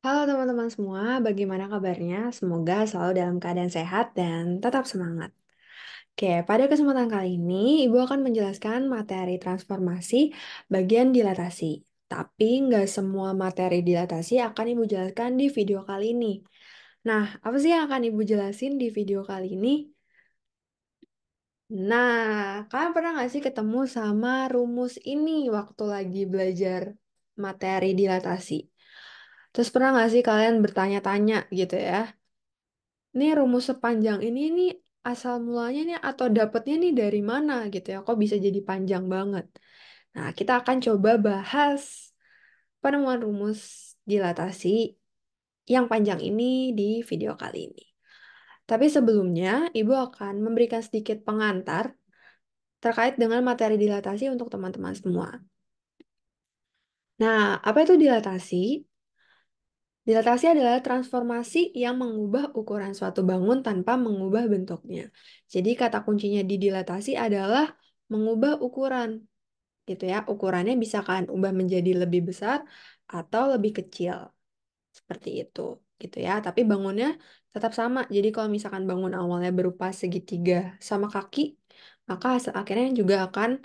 Halo teman-teman semua, bagaimana kabarnya? Semoga selalu dalam keadaan sehat dan tetap semangat. Oke, pada kesempatan kali ini, Ibu akan menjelaskan materi transformasi bagian dilatasi. Tapi nggak semua materi dilatasi akan Ibu jelaskan di video kali ini. Nah, apa sih yang akan Ibu jelasin di video kali ini? Nah, kalian pernah nggak sih ketemu sama rumus ini waktu lagi belajar materi dilatasi? Terus pernah nggak sih kalian bertanya-tanya gitu ya? Nih rumus sepanjang ini nih asal mulanya nih atau dapetnya nih dari mana gitu ya? Kok bisa jadi panjang banget? Nah, kita akan coba bahas penemuan rumus dilatasi yang panjang ini di video kali ini. Tapi sebelumnya, Ibu akan memberikan sedikit pengantar terkait dengan materi dilatasi untuk teman-teman semua. Nah, apa itu dilatasi? Dilatasi adalah transformasi yang mengubah ukuran suatu bangun tanpa mengubah bentuknya. Jadi kata kuncinya di dilatasi adalah mengubah ukuran, gitu ya. Ukurannya bisa kan ubah menjadi lebih besar atau lebih kecil, seperti itu, gitu ya. Tapi bangunnya tetap sama. Jadi kalau misalkan bangun awalnya berupa segitiga sama kaki, maka hasil akhirnya juga akan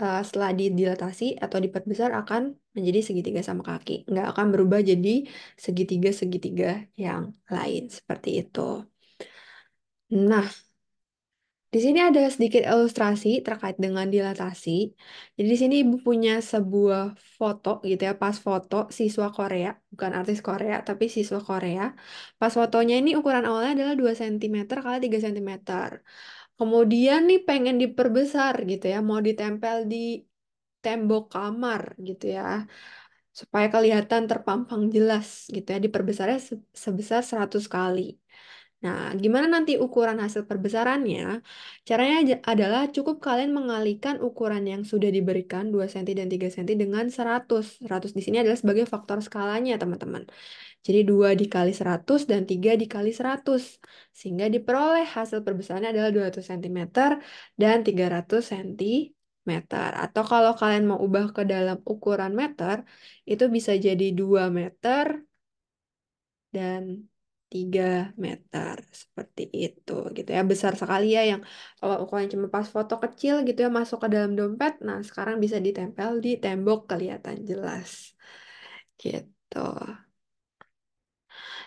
setelah didilatasi atau diperbesar akan menjadi segitiga sama kaki. Nggak akan berubah jadi segitiga-segitiga yang lain seperti itu. Nah, di sini ada sedikit ilustrasi terkait dengan dilatasi. Jadi di sini Ibu punya sebuah foto gitu ya, pas foto siswa Korea, bukan artis Korea, tapi siswa Korea. Pas fotonya ini ukuran awalnya adalah 2 cm kali 3 cm. Kemudian nih pengen diperbesar gitu ya, mau ditempel di tembok kamar gitu ya, supaya kelihatan terpampang jelas gitu ya, diperbesarnya sebesar 100 kali. Nah, gimana nanti ukuran hasil perbesarannya? Caranya adalah cukup kalian mengalihkan ukuran yang sudah diberikan 2 cm dan 3 cm dengan 100. 100 di sini adalah sebagai faktor skalanya, teman-teman. Jadi 2 dikali 100 dan 3 dikali 100. Sehingga diperoleh hasil perbesarannya adalah 200 cm dan 300 cm. Atau kalau kalian mau ubah ke dalam ukuran meter, itu bisa jadi 2 meter dan 3 meter. Seperti itu gitu ya. Besar sekali ya yang kalau ukuran cuma pas foto kecil gitu ya masuk ke dalam dompet. Nah, sekarang bisa ditempel di tembok kelihatan jelas. Gitu.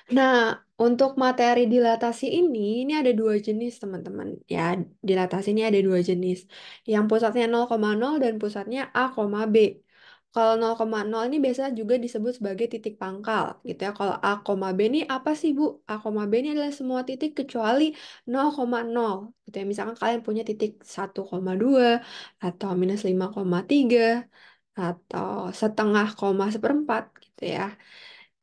Nah, untuk materi dilatasi ini ada dua jenis, teman-teman. Ya, dilatasi ini ada dua jenis. Yang pusatnya 0,0 dan pusatnya A, B. Kalau 0,0 ini biasa juga disebut sebagai titik pangkal, gitu ya. Kalau A, B ini apa sih, Bu? A, B ini adalah semua titik kecuali 0,0, gitu ya. Misalkan kalian punya titik 1,2 atau minus 5,3 atau setengah koma seperempat, gitu ya.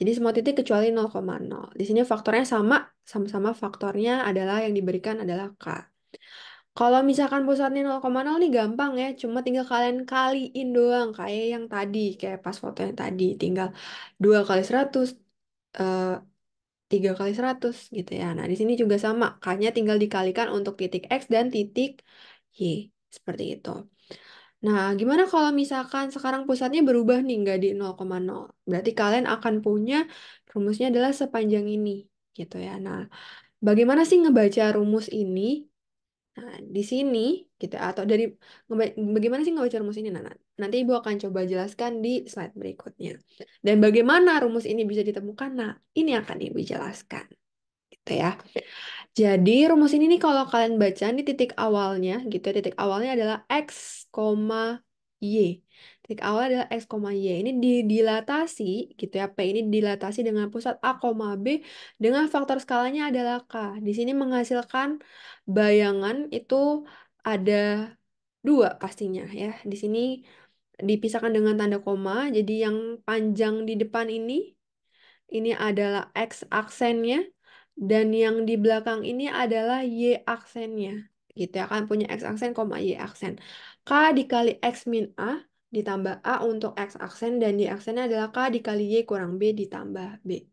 Jadi semua titik kecuali 0,0. Di sini faktornya sama, sama-sama faktornya adalah yang diberikan adalah K. Kalau misalkan pusatnya 0,0 nih gampang ya, cuma tinggal kalian kaliin doang, kayak yang tadi, kayak pas foto yang tadi. Tinggal 2 kali 100, eh, 3 kali 100 gitu ya. Nah, di sini juga sama, K-nya tinggal dikalikan untuk titik X dan titik Y. Seperti itu. Nah, gimana kalau misalkan sekarang pusatnya berubah nih, nggak di 0,0? Berarti kalian akan punya rumusnya adalah sepanjang ini, gitu ya. Nah, bagaimana sih ngebaca rumus ini? Nah, di sini, gitu, atau dari bagaimana sih ngebaca rumus ini? Nah, nanti Ibu akan coba jelaskan di slide berikutnya. Dan bagaimana rumus ini bisa ditemukan? Nah, ini akan Ibu jelaskan, gitu ya. Jadi rumus ini nih kalau kalian baca nih titik awalnya gitu ya, titik awalnya adalah X, Y. Titik awal adalah X, Y. Ini didilatasi gitu ya. P ini dilatasi dengan pusat A, B dengan faktor skalanya adalah K. Di sini menghasilkan bayangan itu ada dua pastinya ya. Di sini dipisahkan dengan tanda koma. Jadi yang panjang di depan ini adalah X aksennya dan yang di belakang ini adalah Y aksennya. Gitu ya kan punya X aksen, Y aksen. K dikali X min A ditambah A untuk X aksen dan Y aksennya adalah K dikali Y kurang B ditambah B.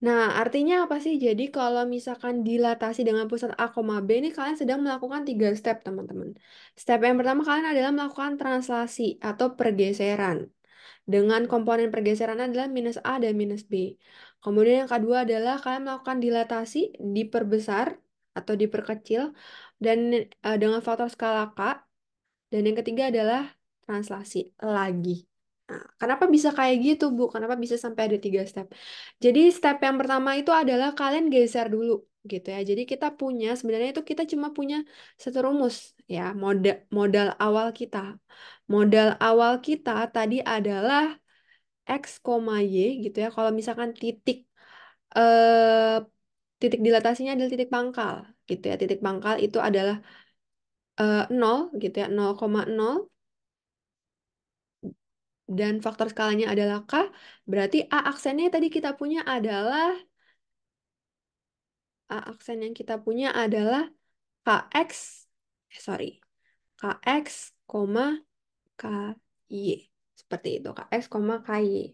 Nah, artinya apa sih? Jadi kalau misalkan dilatasi dengan pusat A, B ini kalian sedang melakukan 3 step, teman-teman. Step yang pertama kalian adalah melakukan translasi atau pergeseran. dengan komponen pergeseran adalah minus A dan minus B. Kemudian yang kedua adalah kalian melakukan dilatasi, diperbesar atau diperkecil, dan dengan faktor skala K. Dan yang ketiga adalah translasi lagi. Nah, kenapa bisa kayak gitu, Bu? Kenapa bisa sampai ada 3 step? Jadi step yang pertama itu adalah kalian geser dulu gitu ya. Jadi kita punya sebenarnya itu kita cuma punya satu rumus ya, modal awal kita. Modal awal kita tadi adalah X, Y gitu ya. Kalau misalkan eh, titik dilatasinya adalah titik pangkal gitu ya. Titik pangkal itu adalah 0 gitu ya, 0,0 dan faktor skalanya adalah K, berarti A aksennya tadi kita punya adalah A aksen yang kita punya adalah KX, sorry, KX, KY. Seperti itu, KX, KY.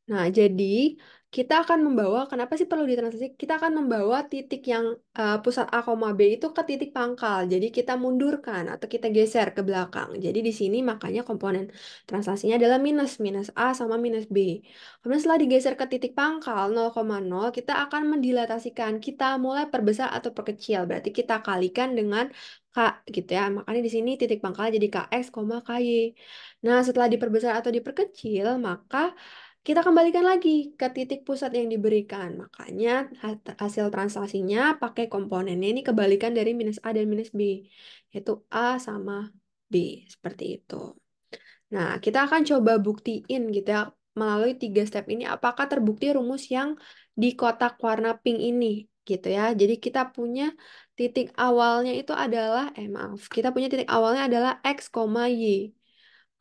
Nah, jadi kita akan membawa, kenapa sih perlu ditranslasi? Kita akan membawa titik yang pusat A, B itu ke titik pangkal. Jadi kita mundurkan atau kita geser ke belakang. Jadi di sini makanya komponen translasinya adalah minus, minus A sama minus B. Kemudian setelah digeser ke titik pangkal 0,0, kita akan mendilatasikan. Kita mulai perbesar atau perkecil. Berarti kita kalikan dengan K gitu ya. Makanya di sini titik pangkal jadi KX, KY. Nah, setelah diperbesar atau diperkecil, maka kita kembalikan lagi ke titik pusat yang diberikan. Makanya hasil translasinya pakai komponennya ini kebalikan dari minus A dan minus B. Yaitu A sama B. Seperti itu. Nah, kita akan coba buktiin gitu ya. Melalui 3 step ini apakah terbukti rumus yang di kotak warna pink ini gitu ya. Jadi kita punya titik awalnya itu adalah, maaf, kita punya titik awalnya adalah X, Y.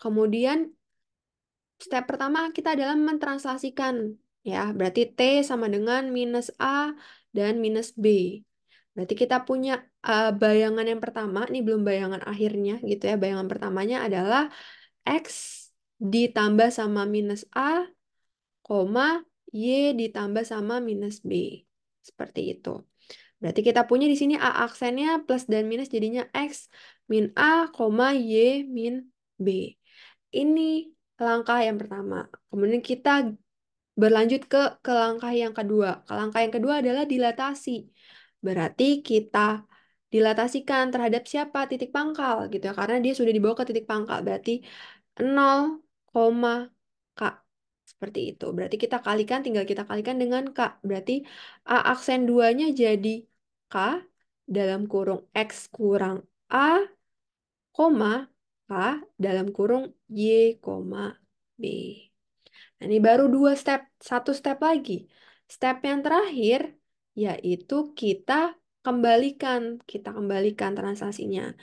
Kemudian step pertama kita adalah mentranslasikan ya, berarti T sama dengan minus A dan minus B. Berarti kita punya bayangan yang pertama, ini belum bayangan akhirnya gitu ya. Bayangan pertamanya adalah X ditambah sama minus A, koma, Y ditambah sama minus B. Seperti itu. Berarti kita punya di sini A aksennya plus dan minus jadinya X min A, koma, Y min B. Ini langkah yang pertama. Kemudian kita berlanjut ke langkah yang kedua. Ke langkah yang kedua adalah dilatasi. Berarti kita dilatasikan terhadap siapa? Titik pangkal gitu ya. Karena dia sudah dibawa ke titik pangkal. Berarti 0, K. Seperti itu. Berarti kita kalikan, tinggal kita kalikan dengan K. Berarti A aksen 2-nya jadi K dalam kurung X kurang A, koma, K dalam kurung Y, koma, B. Nah, ini baru 2 step, 1 step lagi. Step yang terakhir yaitu kita kembalikan translasinya.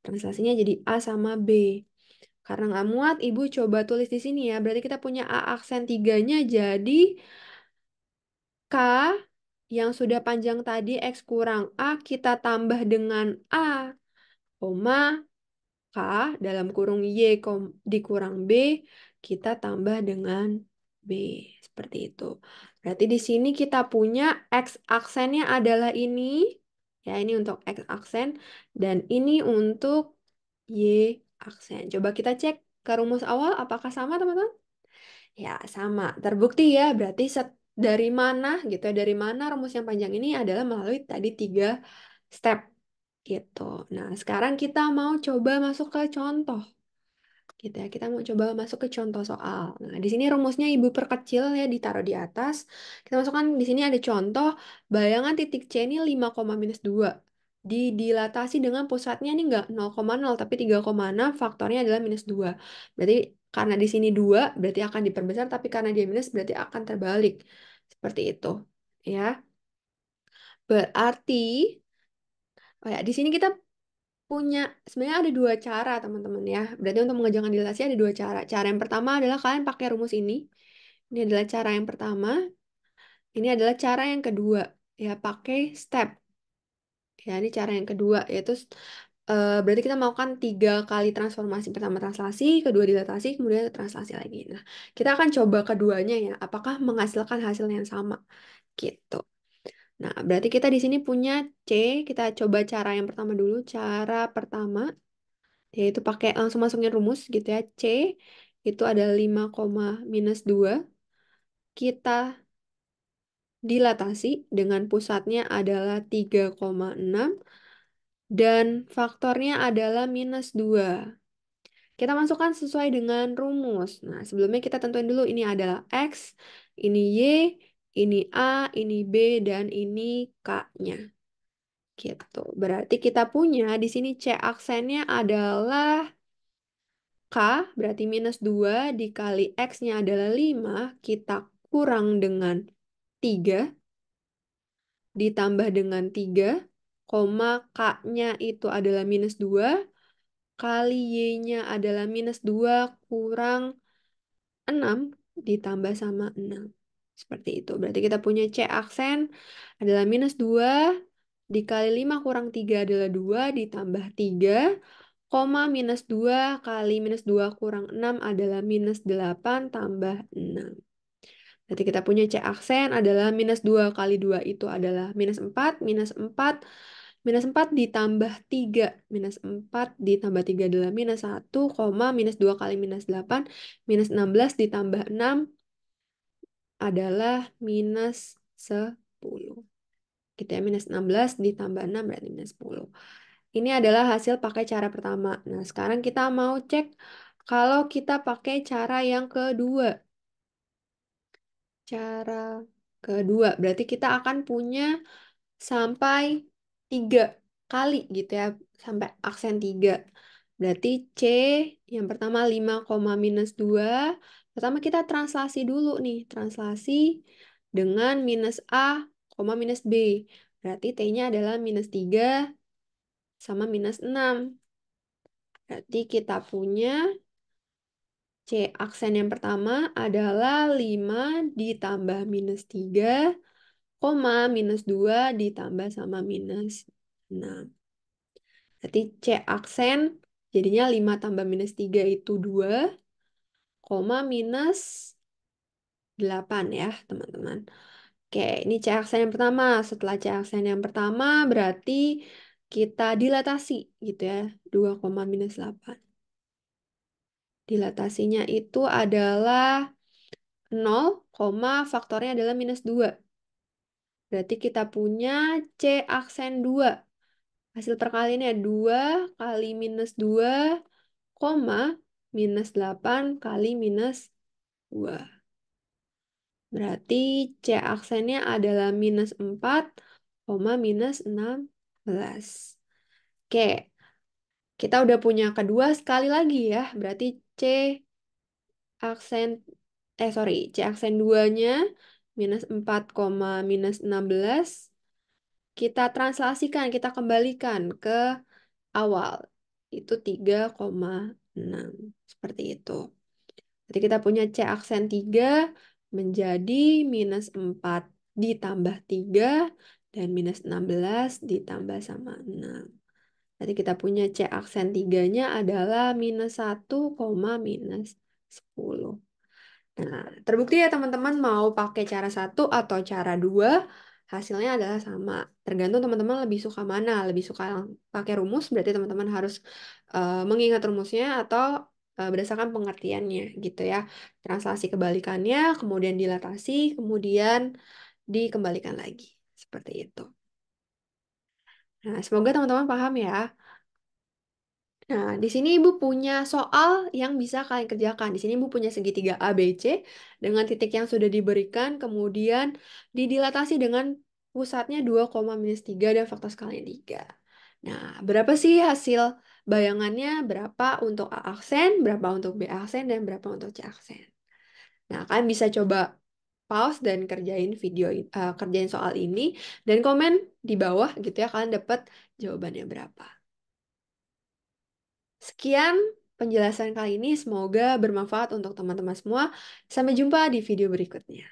Translasinya jadi A sama B. Karena nggak muat, Ibu coba tulis di sini ya. Berarti kita punya A aksen 3-nya jadi K yang sudah panjang tadi X kurang A kita tambah dengan A, koma, K dalam kurung Y dikurang B, kita tambah dengan B. Seperti itu. Berarti di sini kita punya X aksennya adalah ini. Ya, ini untuk X aksen. Dan ini untuk Y aksen. Coba kita cek ke rumus awal apakah sama teman-teman? Ya, sama. Terbukti ya. Berarti dari mana gitu ya. Dari mana rumus yang panjang ini adalah melalui tadi 3 step gitu. Nah, sekarang kita mau coba masuk ke contoh gitu ya. Kita mau coba masuk ke contoh soal. Nah, di sini rumusnya Ibu perkecil ya, ditaruh di atas. Kita masukkan di sini ada contoh bayangan titik C ini 5,-2. Didilatasi dengan pusatnya ini enggak 0,0 tapi 3,6 faktornya adalah -2. Berarti karena di sini 2 berarti akan diperbesar tapi karena dia minus berarti akan terbalik. Seperti itu. Ya. Berarti oh ya, di sini kita punya sebenarnya ada 2 cara teman-teman ya. Berarti untuk mengerjakan dilasi ada 2 cara. Cara yang pertama adalah kalian pakai rumus ini. Ini adalah cara yang pertama. Ini adalah cara yang kedua. Ya, pakai step. Ya, ini cara yang kedua yaitu berarti kita melakukan 3 kali transformasi. Pertama translasi, kedua dilatasi, kemudian translasi lagi. Nah, kita akan coba keduanya ya. Apakah menghasilkan hasil yang sama? Gitu. Nah, berarti kita di sini punya C. Kita coba cara yang pertama dulu. Cara pertama yaitu pakai langsung masukin rumus gitu ya. C itu ada 5, minus 2. Kita dilatasi dengan pusatnya adalah 3,6 dan faktornya adalah minus 2. Kita masukkan sesuai dengan rumus. Nah, sebelumnya kita tentuin dulu ini adalah X, ini Y, ini A, ini B, dan ini K-nya. Gitu. Berarti kita punya di sini C aksennya adalah K, berarti minus 2 dikali X-nya adalah 5, kita kurang dengan 3, ditambah dengan 3, koma K-nya itu adalah minus 2, kali Y-nya adalah minus 2 kurang 6 ditambah sama 6. Seperti itu. Berarti kita punya C aksen adalah minus 2 dikali 5 kurang 3 adalah 2 ditambah 3, koma minus 2 kali minus 2 kurang 6 adalah minus 8 tambah 6. Berarti kita punya C aksen adalah minus 2 kali 2 itu adalah minus 4 ditambah 3, minus 4 ditambah 3 adalah minus 1, koma minus 2 kali minus 8, minus 16 ditambah 6 adalah minus 10. Gitu ya, minus 16 ditambah 6 berarti minus 10. Ini adalah hasil pakai cara pertama. Nah, sekarang kita mau cek kalau kita pakai cara yang kedua. Cara kedua, berarti kita akan punya sampai 3 kali gitu ya, sampai aksen 3. Berarti C yang pertama 5, minus 2. Pertama kita translasi dulu nih, translasi dengan minus A, minus B. Berarti T-nya adalah minus 3 sama minus 6. Berarti kita punya C aksen yang pertama adalah 5 ditambah minus 3, minus 2 ditambah sama minus 6. Berarti C aksen jadinya 5 tambah minus 3 itu 2, minus 8 ya teman-teman. Oke, ini C aksen yang pertama. Setelah C aksen yang pertama berarti kita dilatasi gitu ya. 2, minus 8. Dilatasinya itu adalah 0, faktornya adalah minus 2. Berarti kita punya C aksen 2. Hasil perkaliannya 2 kali minus 2, minus 8 kali minus 2. Berarti C aksennya adalah minus 4, minus 16. Oke, kita udah punya kedua sekali lagi ya. Berarti C aksen, C aksen 2-nya minus 4, minus 16. Kita translasikan, kita kembalikan ke awal. Itu 3,6. Seperti itu. Jadi kita punya C aksen 3 menjadi minus 4 ditambah 3 dan minus 16 ditambah sama 6. Jadi kita punya C aksen 3-nya adalah minus 1, minus 10. Nah, terbukti ya teman-teman mau pakai cara satu atau cara dua, hasilnya adalah sama. Tergantung teman-teman lebih suka mana. Lebih suka yang pakai rumus, berarti teman-teman harus mengingat rumusnya atau berdasarkan pengertiannya gitu ya. Translasi kebalikannya, kemudian dilatasi, kemudian dikembalikan lagi. Seperti itu. Nah, semoga teman-teman paham ya. Nah, di sini Ibu punya soal yang bisa kalian kerjakan. Di sini Ibu punya segitiga ABC dengan titik yang sudah diberikan, kemudian didilatasi dengan pusatnya 2, minus 3 dan faktor skalanya 3. Nah, berapa sih hasil bayangannya? Berapa untuk A aksen, berapa untuk B aksen, dan berapa untuk C aksen? Nah, kalian bisa coba pause dan kerjain soal ini, dan komen di bawah gitu ya, kalian dapat jawabannya berapa. Sekian penjelasan kali ini, semoga bermanfaat untuk teman-teman semua. Sampai jumpa di video berikutnya.